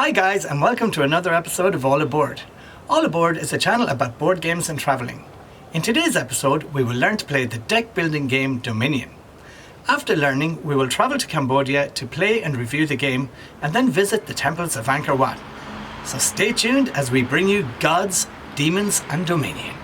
Hi guys, and welcome to another episode of All Aboard. All Aboard is a channel about board games and travelling. In today's episode, we will learn to play the deck building game Dominion. After learning, we will travel to Cambodia to play and review the game and then visit the temples of Angkor Wat. So stay tuned as we bring you gods, demons and Dominion.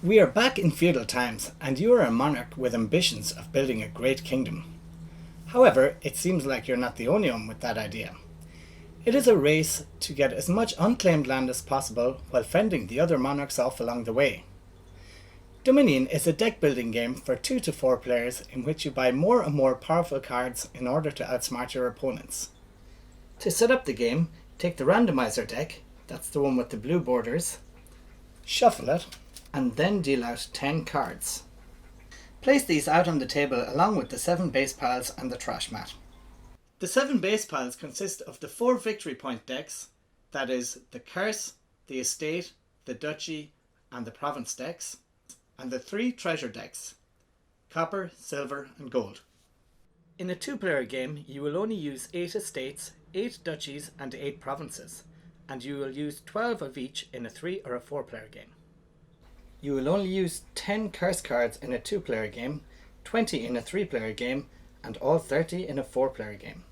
We are back in feudal times, and you are a monarch with ambitions of building a great kingdom. However, it seems like you're not the only one with that idea. It is a race to get as much unclaimed land as possible while fending the other monarchs off along the way. Dominion is a deck building game for 2 to 4 players in which you buy more and more powerful cards in order to outsmart your opponents. To set up the game, take the randomizer deck, that's the one with the blue borders, shuffle it, and then deal out 10 cards. Place these out on the table along with the 7 base piles and the trash mat. The 7 base piles consist of the 4 victory point decks, that is, the Curse, the Estate, the Duchy and the Province decks, and the 3 treasure decks, Copper, Silver and Gold. In a 2-player game, you will only use 8 estates, 8 duchies and 8 provinces, and you will use 12 of each in a 3 or a 4-player game. You will only use 10 curse cards in a 2-player game, 20 in a 3-player game, and all 30 in a 4-player game.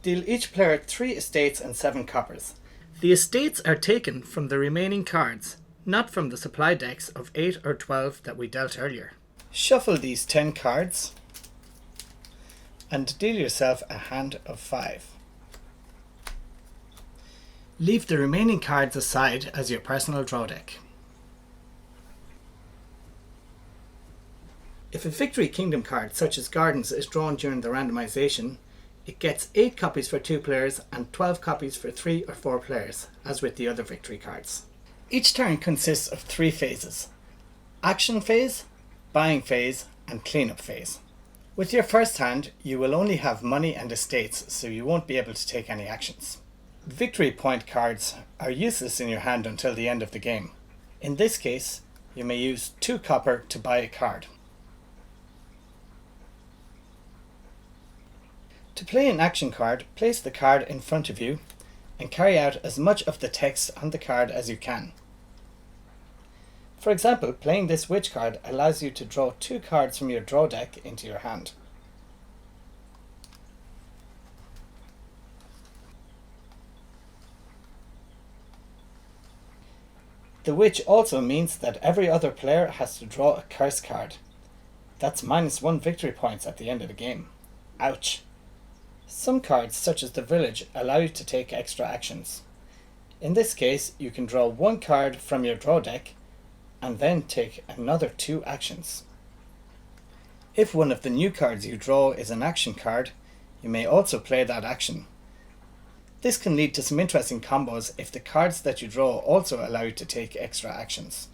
Deal each player 3 estates and 7 coppers. The estates are taken from the remaining cards, not from the supply decks of 8 or 12 that we dealt earlier. Shuffle these 10 cards and deal yourself a hand of 5. Leave the remaining cards aside as your personal draw deck. If a Victory Kingdom card such as Gardens is drawn during the randomization, it gets 8 copies for 2 players and 12 copies for 3 or 4 players, as with the other victory cards. Each turn consists of 3 phases: Action Phase, Buying Phase and Cleanup Phase. With your first hand, you will only have money and estates, so you won't be able to take any actions. Victory point cards are useless in your hand until the end of the game. In this case, you may use 2 copper to buy a card. To play an action card, place the card in front of you and carry out as much of the text on the card as you can. For example, playing this witch card allows you to draw 2 cards from your draw deck into your hand. The witch also means that every other player has to draw a curse card. That's -1 victory points at the end of the game. Ouch! Some cards, such as the Village, allow you to take extra actions. In this case, you can draw 1 card from your draw deck and then take another 2 actions. If one of the new cards you draw is an action card, you may also play that action. This can lead to some interesting combos if the cards that you draw also allow you to take extra actions.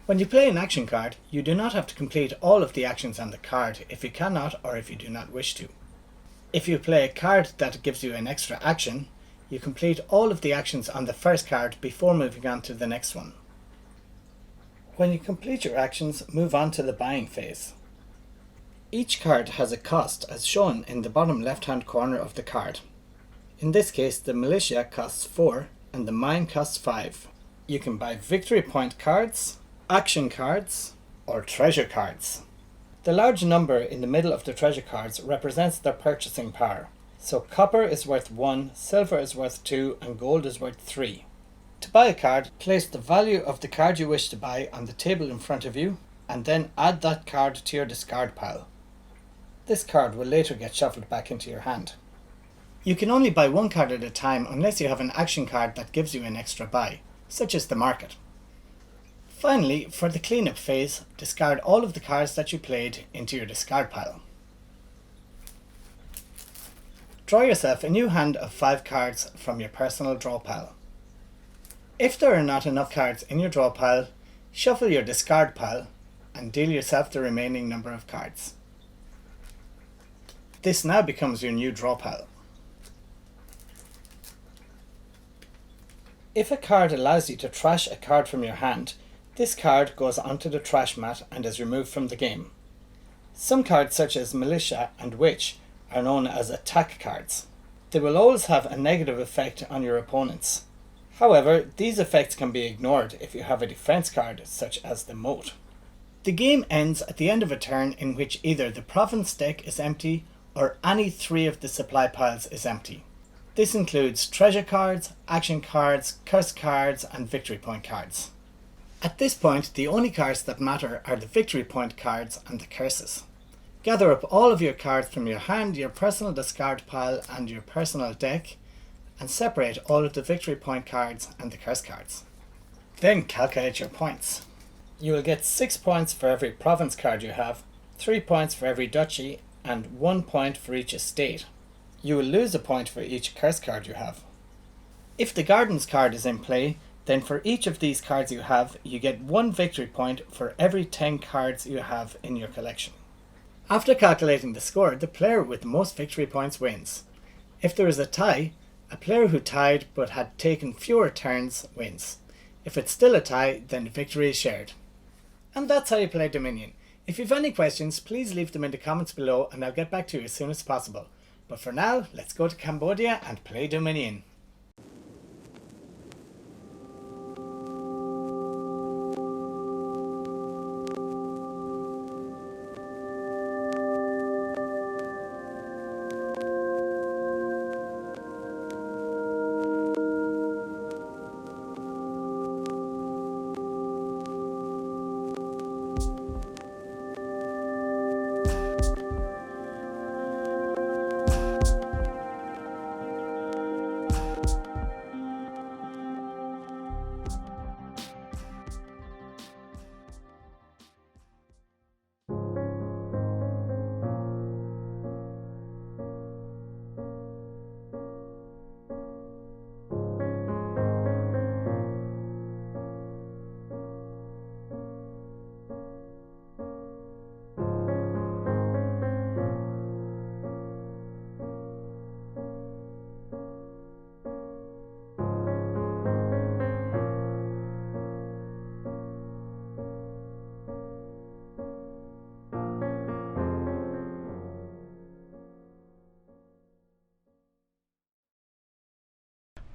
When you play an action card, you do not have to complete all of the actions on the card if you cannot or if you do not wish to. If you play a card that gives you an extra action, you complete all of the actions on the first card before moving on to the next one. When you complete your actions, move on to the buying phase. Each card has a cost as shown in the bottom left-hand corner of the card. In this case, the Militia costs 4 and the Mine costs 5. You can buy victory point cards, action cards, or treasure cards. The large number in the middle of the treasure cards represents their purchasing power. So copper is worth 1, silver is worth 2 and gold is worth 3. To buy a card, place the value of the card you wish to buy on the table in front of you and then add that card to your discard pile. This card will later get shuffled back into your hand. You can only buy 1 card at a time unless you have an action card that gives you an extra buy, such as the market. Finally, for the cleanup phase, discard all of the cards that you played into your discard pile. Draw yourself a new hand of 5 cards from your personal draw pile. If there are not enough cards in your draw pile, shuffle your discard pile and deal yourself the remaining number of cards. This now becomes your new draw pile. If a card allows you to trash a card from your hand, this card goes onto the trash mat and is removed from the game. Some cards such as Militia and Witch are known as attack cards. They will always have a negative effect on your opponents. However, these effects can be ignored if you have a defense card such as the Moat. The game ends at the end of a turn in which either the province deck is empty or any 3 of the supply piles is empty. This includes treasure cards, action cards, curse cards and victory point cards. At this point, the only cards that matter are the victory point cards and the curses. Gather up all of your cards from your hand, your personal discard pile and your personal deck, and separate all of the victory point cards and the curse cards. Then calculate your points. You will get 6 points for every province card you have, 3 points for every duchy, and 1 point for each estate. You will lose a point for each curse card you have. If the Gardens card is in play, then for each of these cards you have, you get 1 victory point for every 10 cards you have in your collection. After calculating the score, the player with the most victory points wins. If there is a tie, a player who tied but had taken fewer turns wins. If it's still a tie, then the victory is shared. And that's how you play Dominion. If you have any questions, please leave them in the comments below and I'll get back to you as soon as possible. But for now, let's go to Cambodia and play Dominion.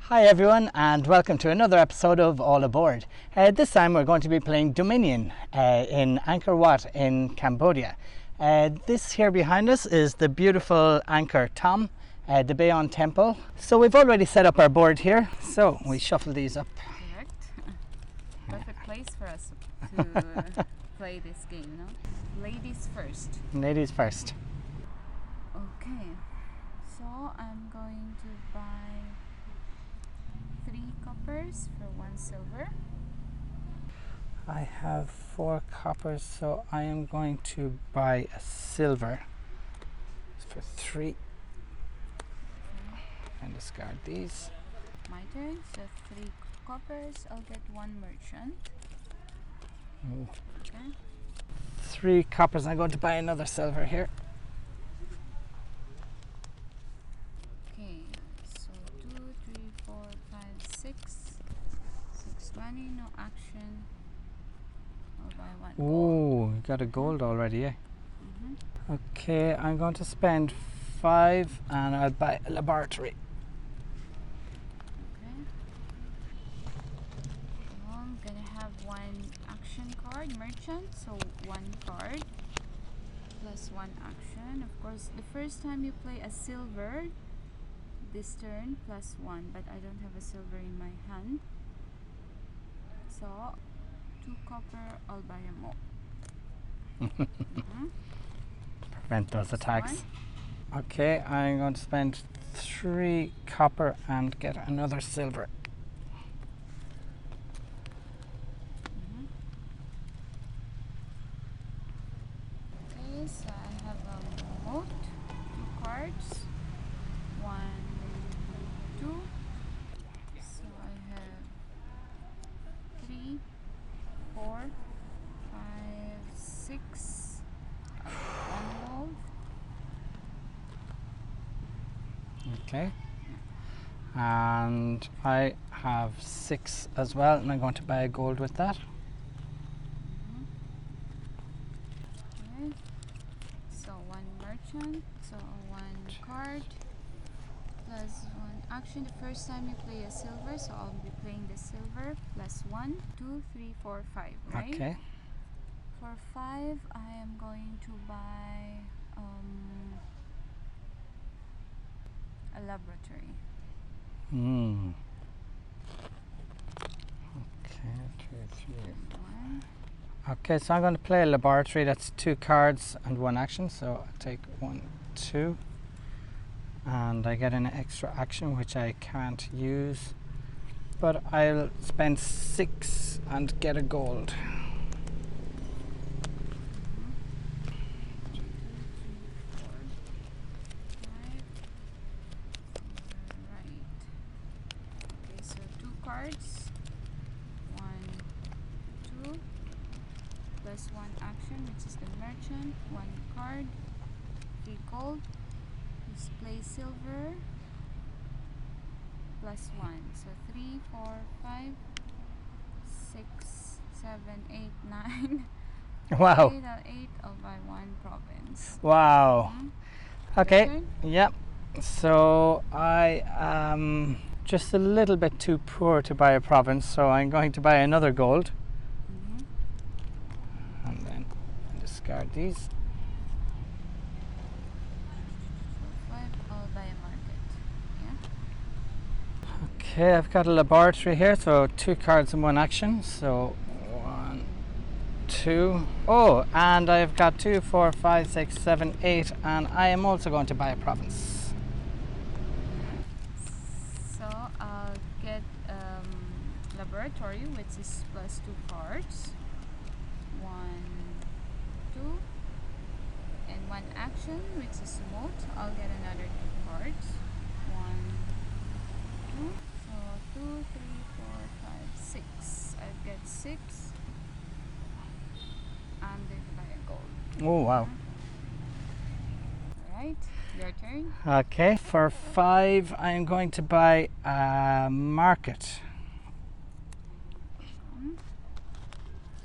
Hi everyone and welcome to another episode of All Aboard. This time we're going to be playing Dominion in Angkor Wat in Cambodia. This here behind us is the beautiful Angkor Thom, the Bayon Temple. So we've already set up our board here, so we shuffle these up. Correct. Perfect place for us to play this game, no? Ladies first. Ladies first. Okay, so I'm going to buy 3 coppers for 1 silver. I have 4 coppers, so I am going to buy a silver for 3 and discard these. My turn, so 3 coppers, I'll get 1 merchant. Ooh. Okay. 3 coppers, I'm going to buy another silver here. Okay, so 2, 3, 4, 5, 6. 620, no action. I'll buy 1 gold. Ooh, you got a gold already, eh? Mm-hmm. Okay, I'm going to spend 5 and I'll buy a laboratory. Okay. So I'm gonna have 1 action card, merchant, so 1 card plus 1 action. Of course, the first time you play a silver this turn plus 1, but I don't have a silver in my hand. So 2 copper, I'll buy a mo. Prevent those Plus attacks. Okay, I'm going to spend 3 copper and get another silver. 4, 5, 6. One gold. Okay. And I have 6 as well, and I'm going to buy a gold with that. Okay. So 1 merchant, so 1 card, plus 1 action. The first time you play a silver, so I'll be playing the silver, plus 1, 2, 3, 4, 5, right? Okay. For 5, I am going to buy a laboratory. Hmm. Okay, 2, 3. 1. Okay, so I'm going to play a laboratory. That's 2 cards and 1 action. So I'll take 1, 2. And I get an extra action which I can't use. But I'll spend 6 and get a gold. 2, 3, 4, 5. Right. Okay, so 2 cards. 1, 2. Plus 1 action, which is the merchant. 1 card. 3 gold. Display silver. Plus 1. So 3, 4, 5, 6, 7, 8, 9. Wow. Okay, that 8, I'll buy 1 province. Wow. Mhm. Okay. Your turn? Yep. So I am just a little bit too poor to buy a province, so I'm going to buy another gold. Mhm. And then discard these. So 5, I'll buy a market. Yeah. Okay, I've got a laboratory here, so 2 cards and 1 action. So 1, 2. Oh, and I've got 2, 4, 5, 6, 7, 8, and I am also going to buy a province. So I'll get laboratory, which is plus 2 cards. 1, 2. And 1 action, which is moat. I'll get another 2 cards. 1, 2. So 2, 3, 4, 5, 6. I'll get 6. I'm going to buy a gold. Oh, wow. Alright, your turn. Okay, for 5, I'm going to buy a market.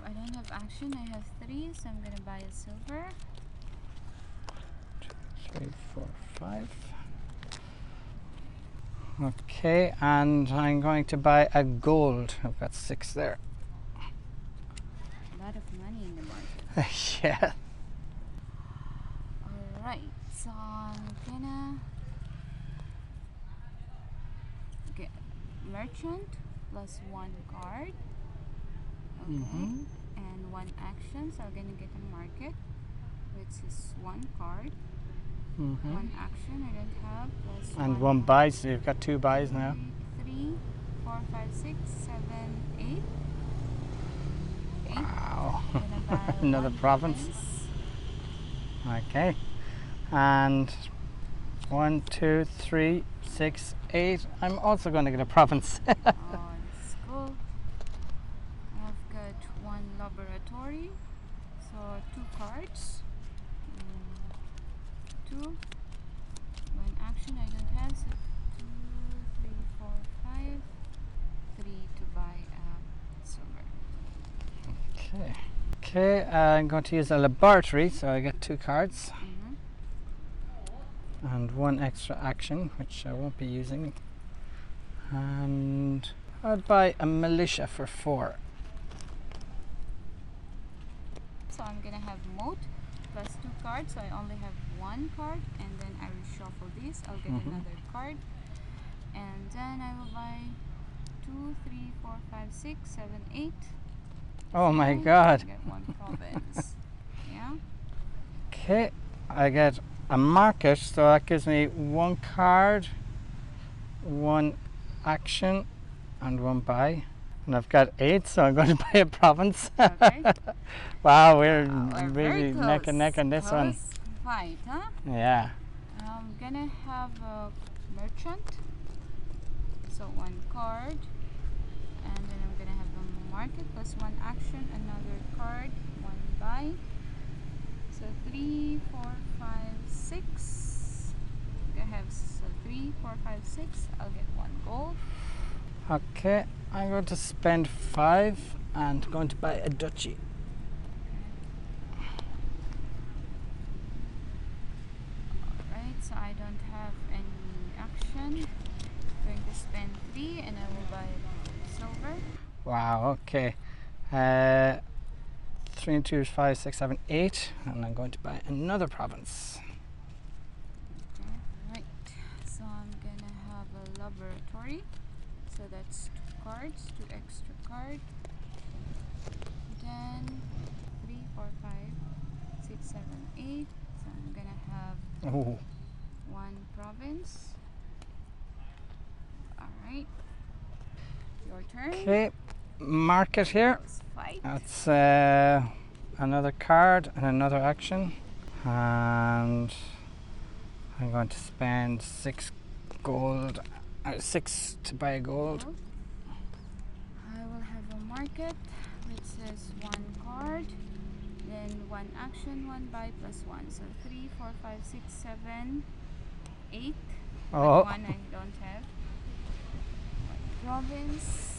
I don't have action, I have 3, so I'm going to buy a silver. 3, 4, 5. Okay, and I'm going to buy a gold. I've got 6 there. A lot of money in the market. Yeah. Alright, so I'm gonna get merchant plus 1 card. Okay. Mhm. And 1 action, so I'm gonna get a market, which is 1 card. Mhm. 1 action I don't have, plus And 1 buy, so you've got 2 buys now. 3, 4, 5, 6, 7, 8. 8. Wow. I'm gonna buy Another 1 province. Okay. And 1, 2, 3, 6, 8. I'm also going to get a province. Oh, that's cool. I've got 1 laboratory, so 2 cards. 2. 1 action I don't have, so 2, 3, 4, 5. 3 to buy silver. Okay. Okay, I'm going to use a laboratory, so I get 2 cards and 1 extra action, which I won't be using. And I'll buy a militia for 4. So I'm gonna have moat plus 2 cards, so I only have 1 card, and then I will shuffle this. I'll get another card, and then I will buy 2, 3, 4, 5, 6, 7, 8. Oh my Nine. god. Get 1 province. Yeah. Okay, I get a market, so that gives me 1 card, 1 action, and 1 buy. And I've got 8, so I'm going to buy a province. Okay. Wow, we're We're really very neck and neck on this one. close fight, huh? Yeah. I'm gonna have a merchant, so 1 card, and then I'm gonna have a market plus 1 action, another card, 1 buy. So 3, 4, 5, 6. I have 3, 4, 5, 6. I'll get 1 gold. Okay, I'm going to spend 5 and going to buy a duchy. Alright, so I don't have any action. Going to spend 3 and I will buy silver. Wow, okay. 3 and 2 is 5, 6, 7, 8. And I'm going to buy another province. Okay, right. So I'm gonna have a laboratory. So that's 2 cards, 2 extra cards. Then 3, 4, 5, 6, 7, 8. So I'm gonna have Oh, 1 province. Alright. Your turn. okay. Market here. Let's fight. That's another card and another action. And I'm going to spend 6 gold. 6 to buy a gold. I will have a market which says 1 card, then 1 action, 1 buy plus 1. So 3, 4, 5, 6, 7, 8. Oh. But 1 I don't have. 1 province.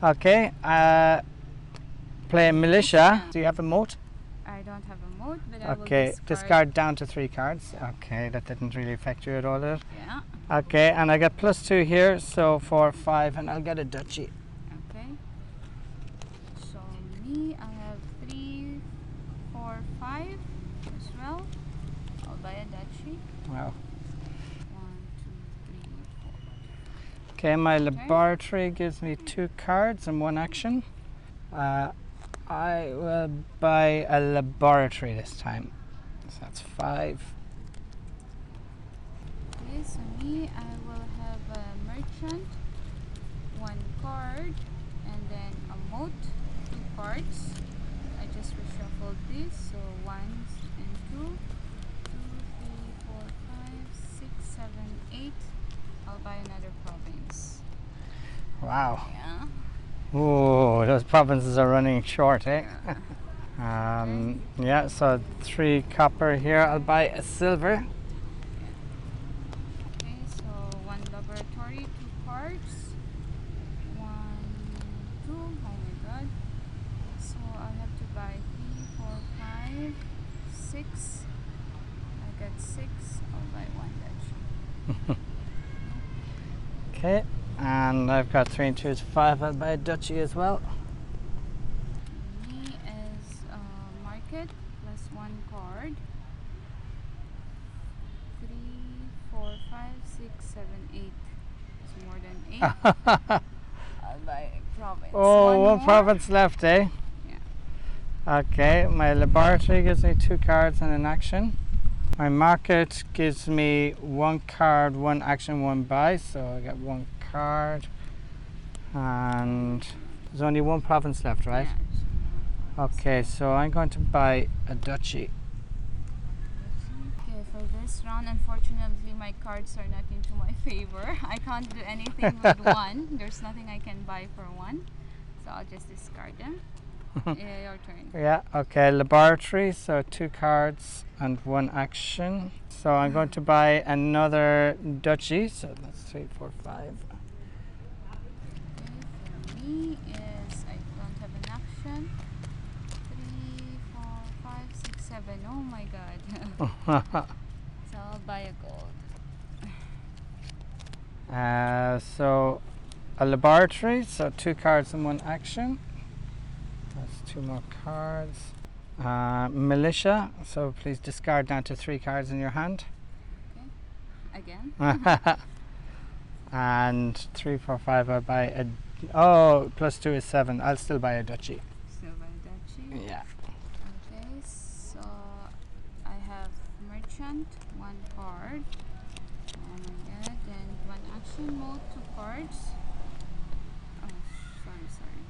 Okay. Play militia. Do you have a moat? I don't have a mode, but I will Okay. Discard down to 3 cards. Okay, that didn't really affect you at all, did it? Yeah. Okay, and I get +2 here, so for 5, and I'll get a duchy. Okay. So me, I have 3, 4, 5 as well. I'll buy a duchy. Wow. 1, 2, 3, 4. Okay, my laboratory gives me 2 cards and 1 action. I will buy a laboratory this time. So that's 5. Okay, so me, I will have a merchant, 1 card, and then a moat, 2 cards. I just reshuffled this, so 1 and 2, 2, 3, 4, 5, 6, 7, 8. I'll buy another province. Wow. Yeah. Oh, those provinces are running short, eh? Yeah, so 3 copper here. I'll buy a silver. Okay, so 1 laboratory, 2 cards. 1, 2. Oh my god. So I'll have to buy 3, 4, 5, 6. I got 6. I'll buy 1 duchy. Okay, and I've got 3 and 2 is 5. I'll buy a duchy as well. Me is market plus 1 card. 3, 4, 5, 6, 7, 8. It's more than 8. I'll buy a province. Oh, one more. province left, eh? Yeah. Okay, my laboratory gives me 2 cards and an action. My market gives me 1 card, 1 action, 1 buy, so I get 1 card. And there's only 1 province left, right? Yeah, Okay, so I'm going to buy a duchy. okay, for this round, unfortunately, my cards are not into my favor. I can't do anything with 1. There's nothing I can buy for 1. So I'll just discard them. Yeah, your turn. Yeah, okay, laboratory, so 2 cards and 1 action. So I'm going to buy another duchy, so that's 3, 4, 5. Okay, for me is I don't have an action. 3, 4, 5, 6, 7. Oh my god. So I'll buy a gold. So a laboratory, so 2 cards and 1 action. That's 2 more cards. Militia, so please discard down to 3 cards in your hand. Okay. Again. And 3, 4, 5, I'll buy a. Oh, +2 is 7. I'll still buy a duchy. Still buy a duchy. Yeah. Okay, so I have merchant, 1 card. Oh my god, then 1 action mode, 2 cards. Oh, sorry.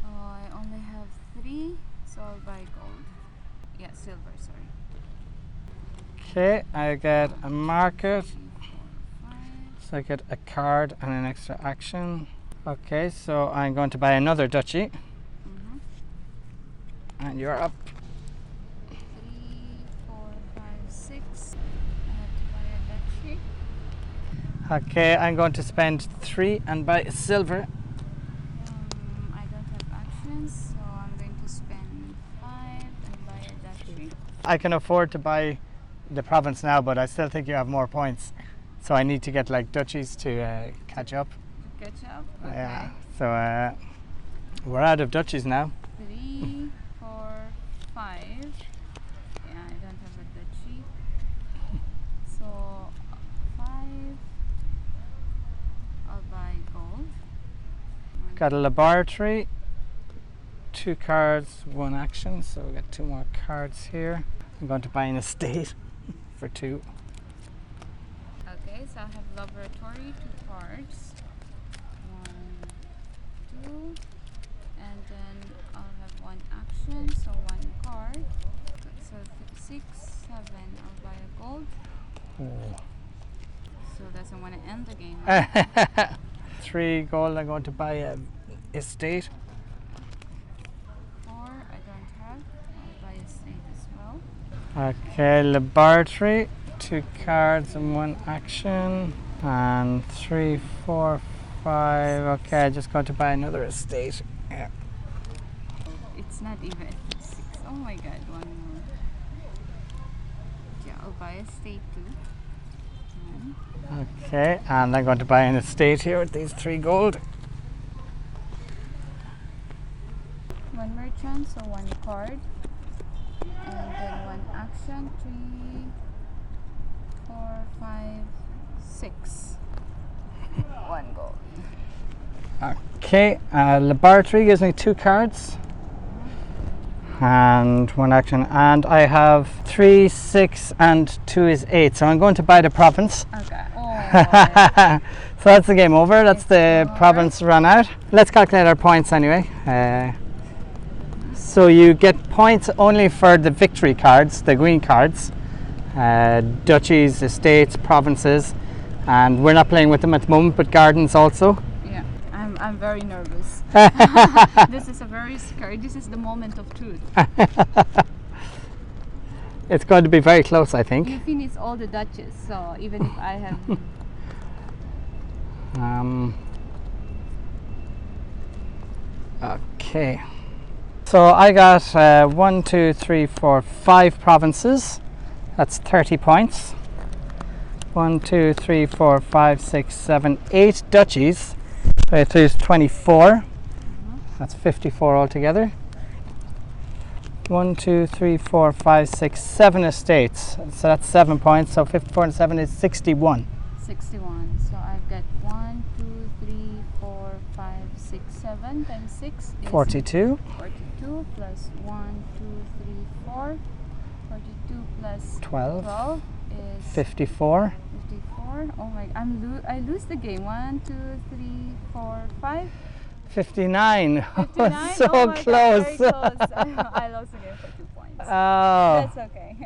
Oh, I only have 3, so I'll buy gold. Yeah, silver, sorry. Okay, I get a market. 3, 4, 5. So I get a card and an extra action. Okay, so I'm going to buy another duchy. Mm-hmm. And you're up. 3, 4, 5, 6. I have to buy a duchy. Okay, I'm going to spend 3 and buy a silver. I don't have actions, so I'm going to spend 5 and buy a duchy. I can afford to buy the province now, but I still think you have more points. So I need to get like duchies to catch up. Catch up? Okay. Yeah, so we're out of duchies now. 3, 4, 5. Yeah, I don't have a duchy. So 5. I'll buy gold. Got a laboratory, 2 cards, 1 action, so we got 2 more cards here. I'm going to buy an estate for 2. Okay, so I have laboratory, 2 cards. 1, 2, and then I'll have 1 action, so 1 card. So 6, 7. I'll buy a gold. Oh. So doesn't want to end the game. Right? 3 gold. I'm going to buy an estate. 4. I don't have. I'll buy estate as well. Okay, laboratory, 2 cards and 1 action, and 3, 4, 5. Okay, I'm just going to buy another estate. Yeah. It's not even 6. Oh my god, 1 more. Yeah, I'll buy estate too. 1. Okay, and I'm going to buy an estate here with these 3 gold. 1 merchant, so 1 card. And then 1 action. 3, 4, 5, 6. 1 gold. Okay, laboratory gives me 2 cards and 1 action, and I have 3, 6, and 2 is 8. So I'm going to buy the province. Okay. So that's the game over. That's the province run out. Let's calculate our points anyway. So you get points only for the victory cards, the green cards, duchies, estates, provinces, and we're not playing with them at the moment, but gardens also. Yeah, I'm very nervous. This is a very scary. This is the moment of truth. It's going to be very close, I think. You finish all the duchies, so even if I have. Okay. So I got 1, 2, 3, 4, 5 provinces. That's 30 points. 1, 2, 3, 4, 5, 6, 7, 8 duchies. So it is 24. That's 54 altogether. 1, 2, 3, 4, 5, 6, 7 estates. So that's 7 points. So 54 and 7 is 61. 61. So I've got 1, 2, 3, 4, 5, 6, 7 times 6 is 42. 42 plus 1, 2, 3, 4. 42 plus 12. 12 is 54. 54. Oh my! I lose the game. 1, 2, 3, 4, 5. 59. 59. So oh my close. God, very close. I lost the game for 2 points. Oh. That's okay.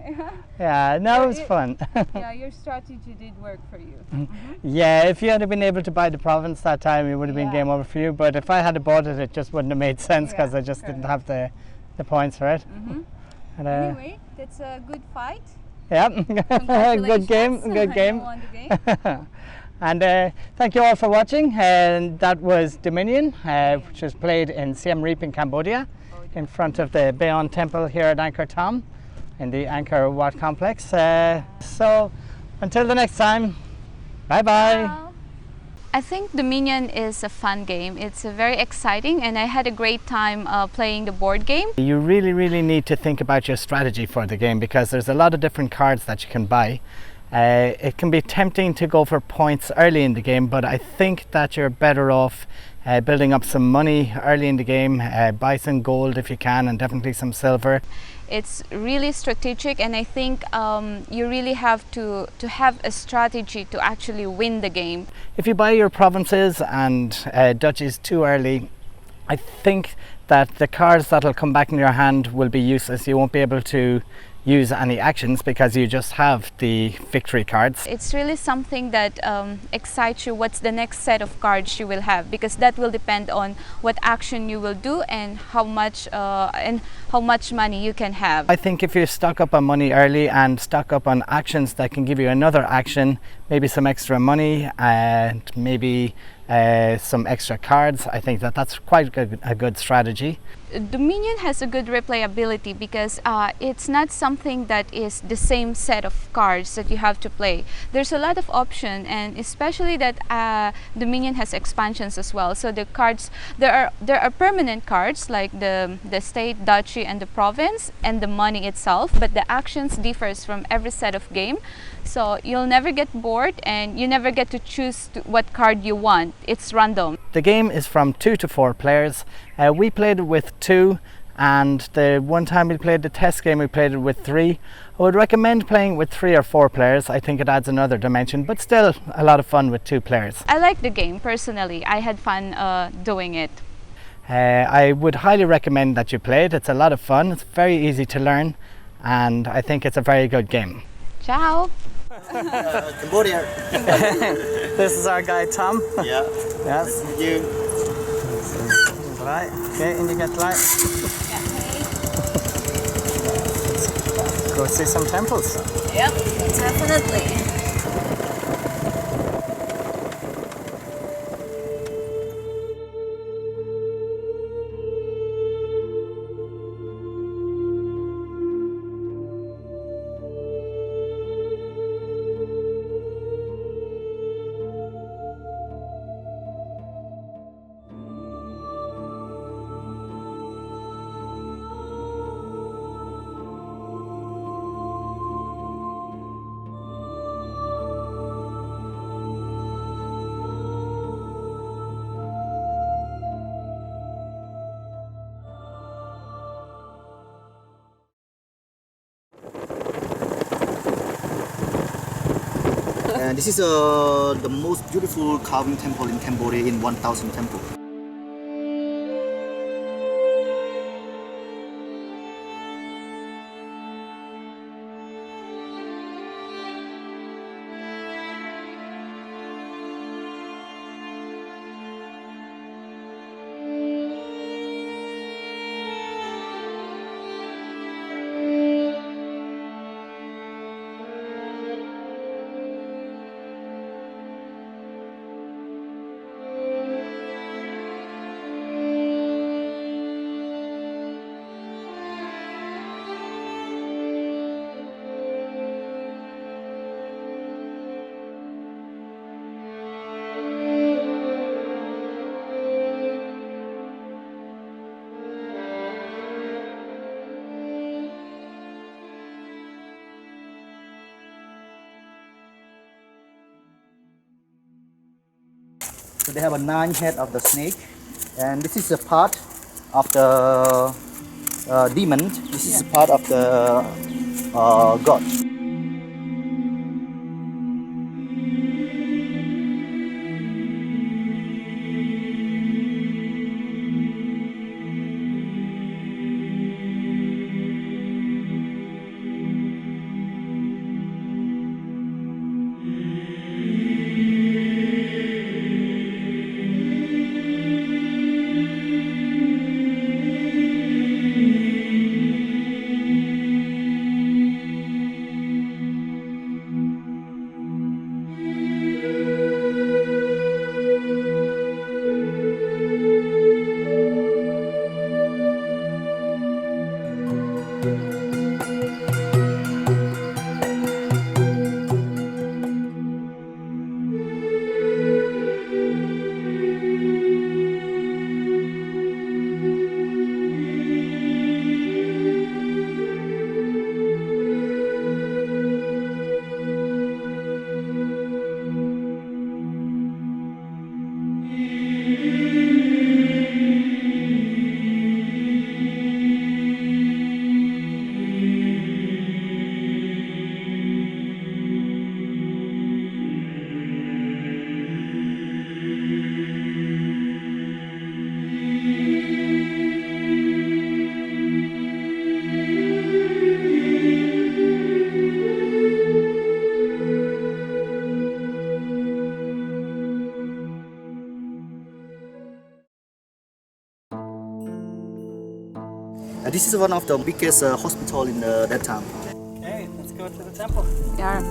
Yeah, no, it was So fun. Yeah, your strategy did work for you. Yeah, if you had been able to buy the province that time, it would have been Yeah. game over for you. But if I had bought it, it just wouldn't have made sense because Yeah, I just didn't correct. have the points for it. And, Anyway, that's a good fight. yeah, good game, good game. You won the game. And thank you all for watching. And that was Dominion, which was played in Siem Reap in Cambodia, in front of the Bayon Temple here at Angkor Thom, in the Angkor Wat complex. So until the next time, bye bye. I think Dominion is a fun game. It's very exciting, and I had a great time playing the board game. You really need to think about your strategy for the game because there's a lot of different cards that you can buy. It can be tempting to go for points early in the game, but I think that you're better off building up some money early in the game, buy some gold if you can, and definitely some silver. It's really strategic, and I think you really have to have a strategy to actually win the game. If you buy your provinces and duchies too early, I think that the cards that'll come back in your hand will be useless. You won't be able to use any actions because you just have the victory cards. It's really something that excites you. What's the next set of cards you will have, because that will depend on what action you will do and how much money you can have. I think if you stock up on money early and stock up on actions that can give you another action, maybe some extra money and maybe some extra cards, I think that's quite a good strategy. Dominion has a good replayability because it's not something that is the same set of cards that you have to play. There's a lot of option, and especially that Dominion has expansions as well. So the cards, there are permanent cards like the state, duchy, and the province, and the money itself. But the actions differs from every set of game. So you'll never get bored, and you never get to choose what card you want. It's random. The game is from 2 to 4 players. We played it with 2, and the one time we played the test game we played it with 3. I would recommend playing with 3 or 4 players. I think it adds another dimension, but still a lot of fun with 2 players. I like the game personally. I had fun doing it. I would highly recommend that you play it. It's a lot of fun. It's very easy to learn, and I think it's a very good game. Ciao! Cambodia. This is our guy Tom. Yeah. Yes. Thank you. Right. Okay, and you get light. Go see some temples. Yep, definitely. And this is the most beautiful carving temple in Cambodia in 1000 temple. So they have a 9 head of the snake, and this is a part of the demon. This is a part of the god. This is one of the biggest hospital in that town. Okay, let's go to the temple. Yeah.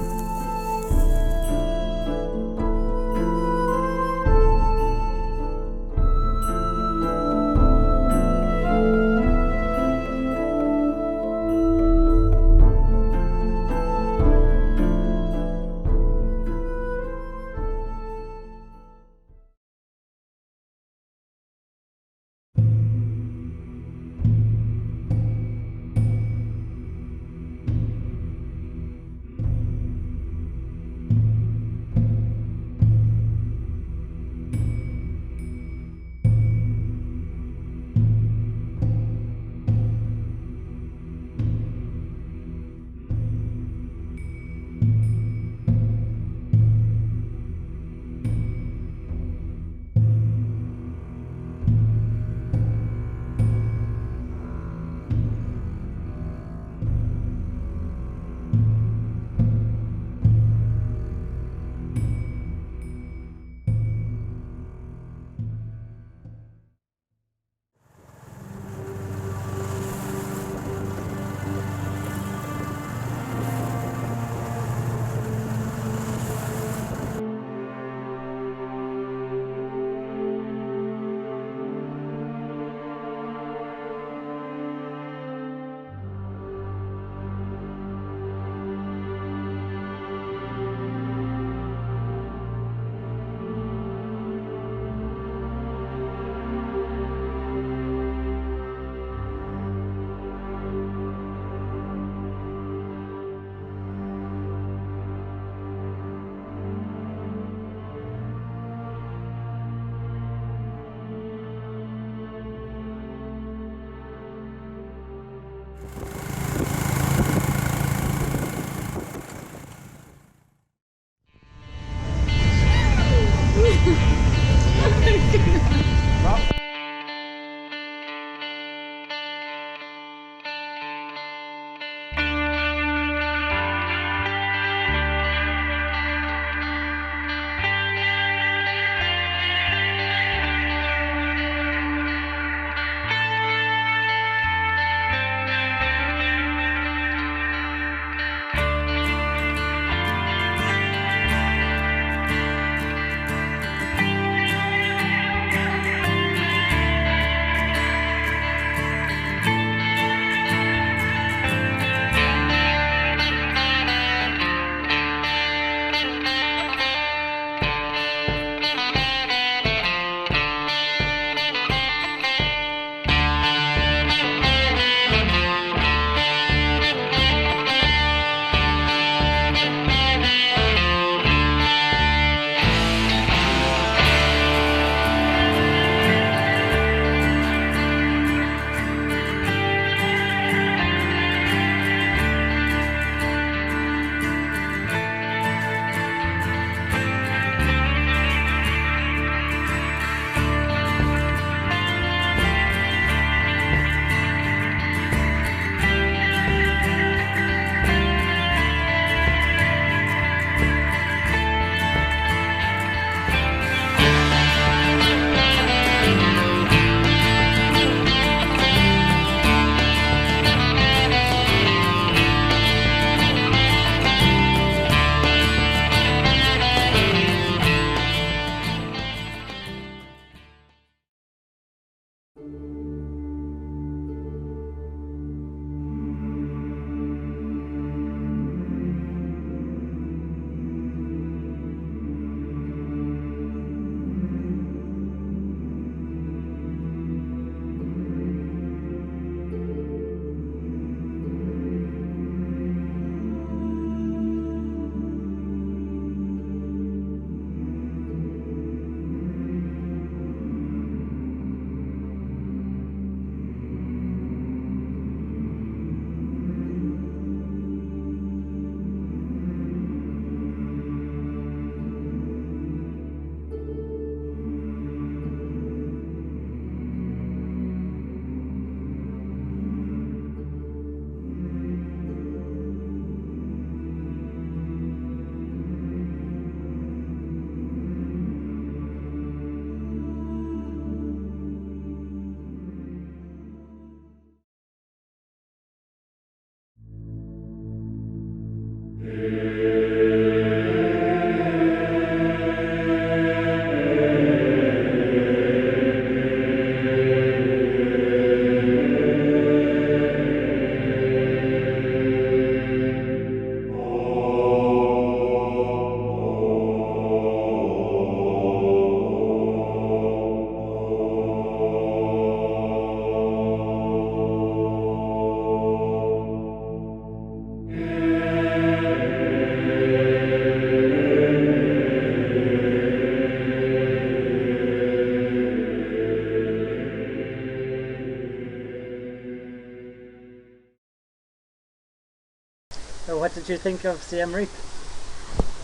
So what did you think of Siem Reap?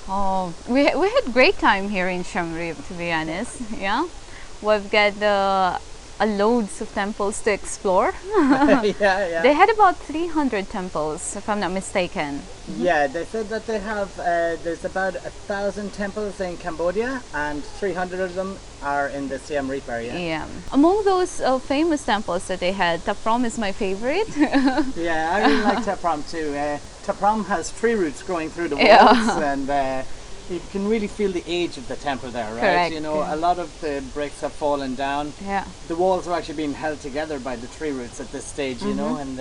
Oh, we had great time here in Siem Reap, to be honest. Yeah, we've got loads of temples to explore. Yeah. They had about 300 temples, if I'm not mistaken. Yeah, they said that they have, there's about 1,000 temples in Cambodia and 300 of them are in the Siem Reap area. Yeah. Among those famous temples that they had, Taprom is my favorite. Yeah, I really like Taprom too. Taprom has tree roots growing through the walls Yeah. and you can really feel the age of the temple there, right? Correct. You know, a lot of the bricks have fallen down. Yeah. The walls are actually being held together by the tree roots at this stage, you know, and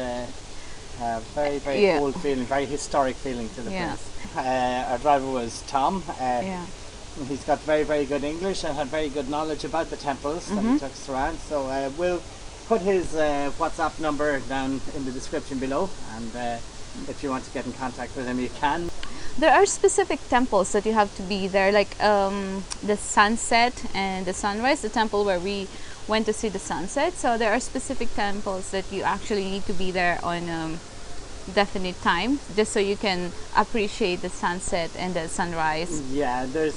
very, very Yeah. old feeling, very historic feeling to the Yeah. place. Our driver was Tom. Yeah. He's got very, very good English and had very good knowledge about the temples that he took us around. So we'll put his WhatsApp number down in the description below, and if you want to get in contact with him, you can. There are specific temples that you have to be there, like the sunset and the sunrise, the temple where we went to see the sunset. So there are specific temples that you actually need to be there on definite time, just so you can appreciate the sunset and the sunrise. Yeah, there's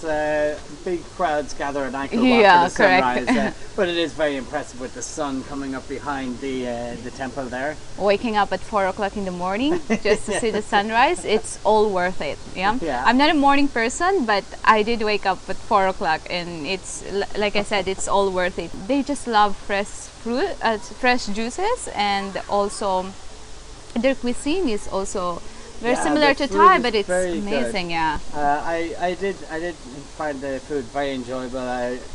big crowds gather at Angkor Wat Yeah, for the correct. sunrise, but it is very impressive with the sun coming up behind the temple there. Waking up at 4 o'clock in the morning just to see the sunrise, it's all worth it. Yeah? Yeah. I'm not a morning person, but I did wake up at 4 o'clock, and it's like I said, it's all worth it. They just love fresh fruit, fresh juices, and also their cuisine is also very Yeah, similar the to food Thai, is but it's very good. amazing. Yeah. I did find the food very enjoyable.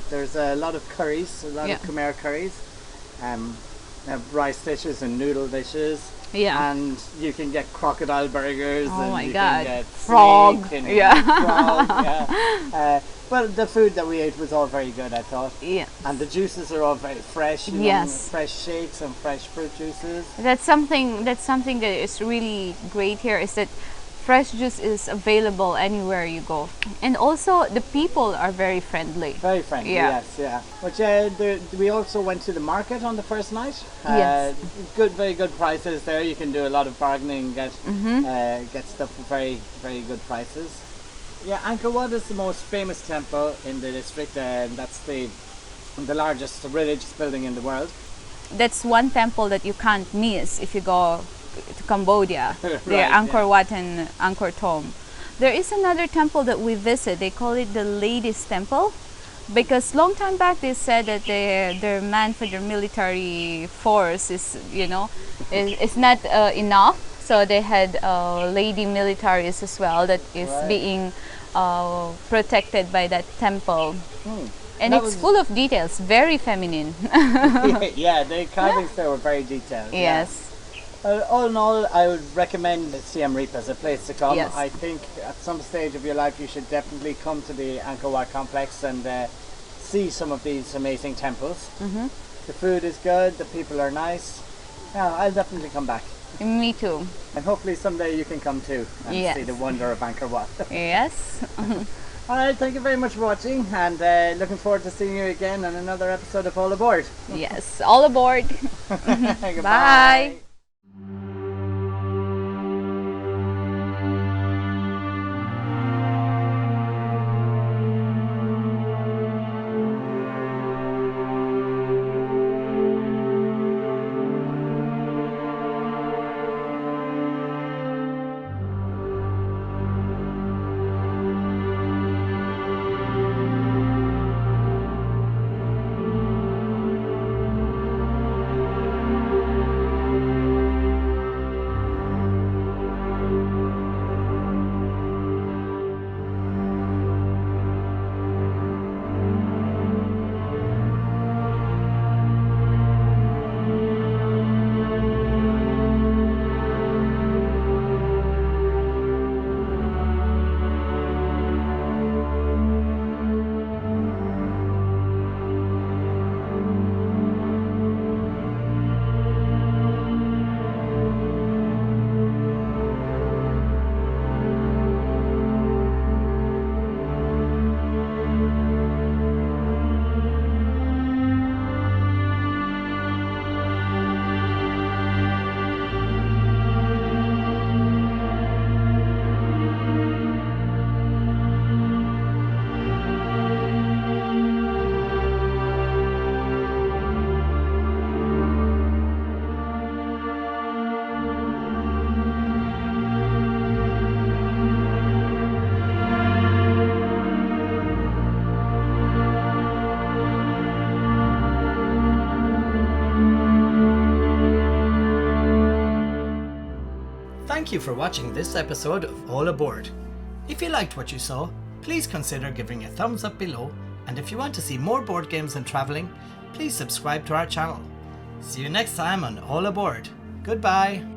There's a lot of curries, a lot Yeah. of Khmer curries, rice dishes and noodle dishes. Yeah. And you can get crocodile burgers. Oh and my you God. Can get Frog. snake and Yeah. frog, yeah. Well, the food that we ate was all very good, I thought. Yeah. And the juices are all very fresh. You know, Yes. fresh shakes and fresh fruit juices. That's something that is really great here, is that fresh juice is available anywhere you go, and also the people are very friendly. Very friendly, Yeah. yes, yeah. But we also went to the market on the first night. Yes. Very good prices there. You can do a lot of bargaining, get stuff for very, very good prices. Yeah, Angkor Wat is the most famous temple in the district, and that's the largest religious building in the world. That's one temple that you can't miss if you go to Cambodia. Right, There, Angkor yeah. Wat and Angkor Thom. There is another temple that we visit. They call it the Ladies Temple, because long time back they said that their man for their military force is is not enough. So they had lady militaries as well that is Right. being protected by that temple. And That it's was- full of details, very feminine. Yeah, the carvings there were very detailed. yeah. Yes. All in all, I would recommend Siem Reap as a place to come. Yes. I think at some stage of your life you should definitely come to the Angkor Wat complex and see some of these amazing temples. The food is good, the people are nice. Yeah, I'll definitely come back. Me too. And hopefully someday you can come too and Yes. see the wonder of Angkor Wat. Yes. Alright, thank you very much for watching, and looking forward to seeing you again on another episode of All Aboard. Yes. All aboard. Goodbye. Bye. Thank you for watching this episode of All Aboard. If you liked what you saw, please consider giving a thumbs up below, and if you want to see more board games and travelling, please subscribe to our channel. See you next time on All Aboard. Goodbye.